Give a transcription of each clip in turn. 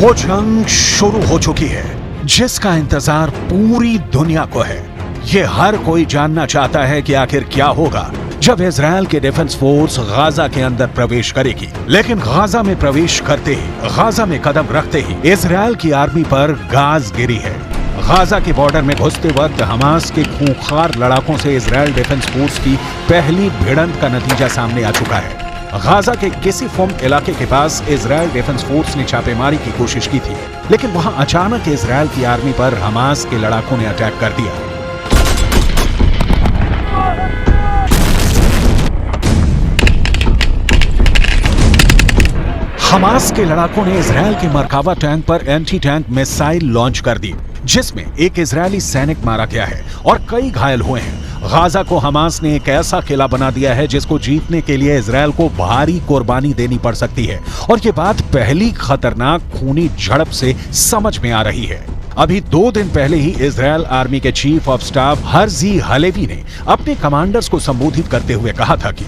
वो जंग शुरू हो चुकी है जिसका इंतजार पूरी दुनिया को है। ये हर कोई जानना चाहता है कि आखिर क्या होगा जब इजराइल की डिफेंस फोर्स गाजा के अंदर प्रवेश करेगी। लेकिन गाजा में प्रवेश करते ही, गाजा में कदम रखते ही इजराइल की आर्मी पर गाज गिरी है। गाजा के बॉर्डर में घुसते वक्त हमास के खूंखार लड़ाकों से इजराइल डिफेंस फोर्स की पहली भिड़ंत का नतीजा सामने आ चुका है। गाजा के किसीफोम इलाके के पास इजराइल डिफेंस फोर्स ने छापेमारी की कोशिश की थी, लेकिन वहां अचानक इजराइल की आर्मी पर हमास के लड़ाकों ने अटैक कर दिया। हमास के लड़ाकों ने इजराइल के मरकावा टैंक पर एंटी टैंक मिसाइल लॉन्च कर दी, जिसमें एक इजरायली सैनिक मारा गया है और कई घायल हुए हैं। गाजा को हमास ने एक ऐसा किला बना दिया है जिसको जीतने के लिए इजराइल को भारी कुर्बानी देनी पड़ सकती है, और ये बात पहली खतरनाक खूनी झड़प से समझ में आ रही है। अभी 2 दिन पहले ही इजराइल आर्मी के chief of staff Herzi Halevi ने अपने कमांडर्स को संबोधित करते हुए कहा था कि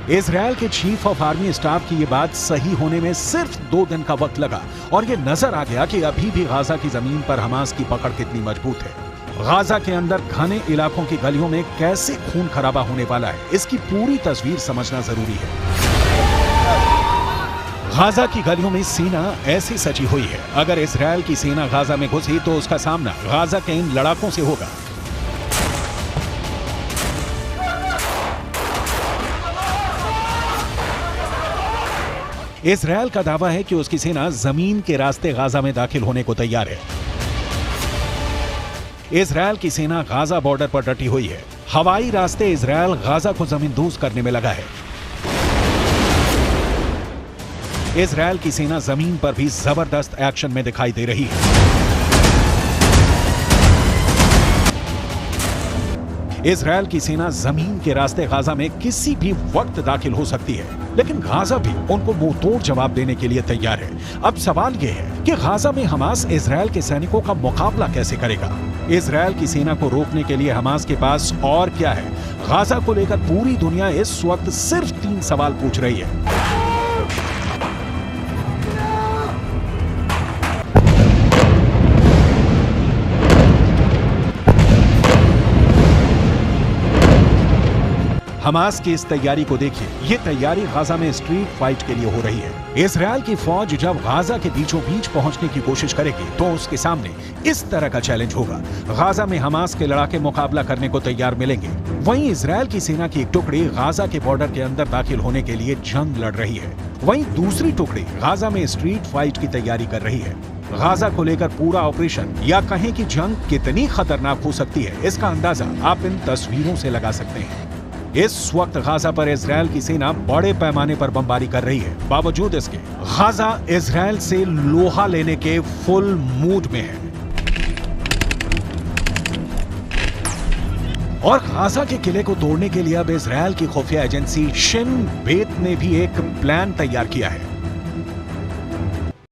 इजराइल के चीफ ऑफ आर्मी स्टाफ की ये बात सही होने में सिर्फ 2 दिन का वक्त लगा, और ये नजर आ गया कि अभी भी गाजा की जमीन पर हमास की पकड़ कितनी मजबूत है। गाजा के अंदर घने इलाकों की गलियों में कैसे खून खराबा होने वाला है, इसकी पूरी तस्वीर समझना जरूरी है। गाजा की गलियों में सेना ऐसी सजी हुई है, अगर इजराइल की सेना गाजा में घुसी तो उसका सामना गाजा के इन लड़ाकों से होगा। इजराइल का दावा है कि उसकी सेना जमीन के रास्ते गाजा में दाखिल होने को तैयार है। इजराइल की सेना गाजा बॉर्डर पर डटी हुई है। हवाई रास्ते इजराइल गाजा को जमींदोज करने में लगा है। इजराइल की सेना जमीन पर भी जबरदस्त एक्शन में दिखाई दे रही है। इजराइल की सेना जमीन के रास्ते गाजा में किसी भी वक्त दाखिल हो सकती है, लेकिन गाजा भी उनको मुंह तोड़ जवाब देने के लिए तैयार है। अब सवाल यह है कि गाजा में हमास इजराइल के सैनिकों का मुकाबला कैसे करेगा। इजराइल की सेना को रोकने के लिए हमास के पास और क्या है। गाजा को लेकर पूरी दुनिया इस वक्त सिर्फ 3 सवाल पूछ रही है। हमास की इस तैयारी को देखिए। ये तैयारी गाजा में स्ट्रीट फाइट के लिए हो रही है। इजराइल की फौज जब गाजा के बीचों बीच पहुंचने की कोशिश करेगी तो उसके सामने इस तरह का चैलेंज होगा। गाजा में हमास के लड़ाके मुकाबला करने को तैयार मिलेंगे, वहीं इजराइल की सेना की एक टुकड़ी गाजा के बॉर्डर के अंदर दाखिल होने के लिए जंग लड़ रही है। वहीं दूसरी टुकड़ी गाजा में स्ट्रीट फाइट की तैयारी कर रही है। गाजा को लेकर पूरा ऑपरेशन या कहें कि जंग कितनी खतरनाक हो सकती है, इसका अंदाजा आप इन तस्वीरों से लगा सकते हैं। इस वक्त गाजा पर इजराइल की सेना बड़े पैमाने पर बमबारी कर रही है। बावजूद इसके गाजा इजराइल से लोहा लेने के फुल मूड में है। और गाजा के किले को तोड़ने के लिए अब इजराइल की खुफिया एजेंसी शिन बेत ने भी एक प्लान तैयार किया है।